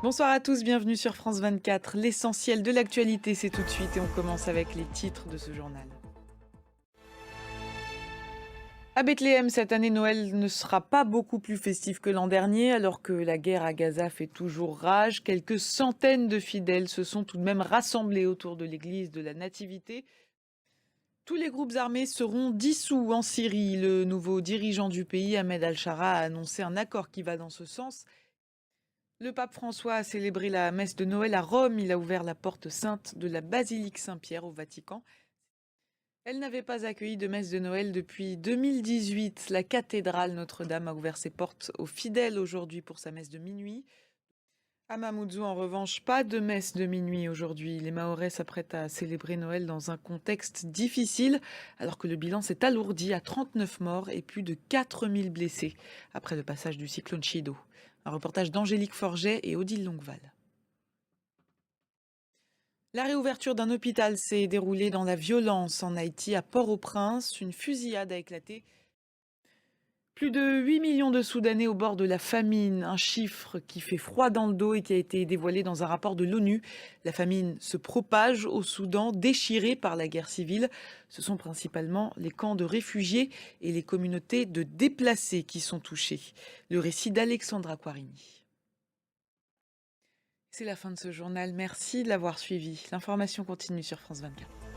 Bonsoir à tous, bienvenue sur France 24. L'essentiel de l'actualité, c'est tout de suite et on commence avec les titres de ce journal. À Bethléem, cette année, Noël ne sera pas beaucoup plus festif que l'an dernier, alors que la guerre à Gaza fait toujours rage. Quelques centaines de fidèles se sont tout de même rassemblés autour de l'église de la Nativité. Tous les groupes armés seront dissous en Syrie. Le nouveau dirigeant du pays, Ahmed Al-Shara, a annoncé un accord qui va dans ce sens. Le pape François a célébré la messe de Noël à Rome. Il a ouvert la porte sainte de la basilique Saint-Pierre au Vatican. Elle n'avait pas accueilli de messe de Noël depuis 2018. La cathédrale Notre-Dame a ouvert ses portes aux fidèles aujourd'hui pour sa messe de minuit. À Mamoudzou, en revanche, pas de messe de minuit aujourd'hui. Les Mahorais s'apprêtent à célébrer Noël dans un contexte difficile, alors que le bilan s'est alourdi à 39 morts et plus de 4000 blessés après le passage du cyclone Chido. Un reportage d'Angélique Forget et Odile Longueval. La réouverture d'un hôpital s'est déroulée dans la violence en Haïti, à Port-au-Prince. Une fusillade a éclaté. Plus de 8 millions de Soudanais au bord de la famine, un chiffre qui fait froid dans le dos et qui a été dévoilé dans un rapport de l'ONU. La famine se propage au Soudan, déchiré par la guerre civile. Ce sont principalement les camps de réfugiés et les communautés de déplacés qui sont touchés. Le récit d'Alexandra Quarini. C'est la fin de ce journal. Merci de l'avoir suivi. L'information continue sur France 24.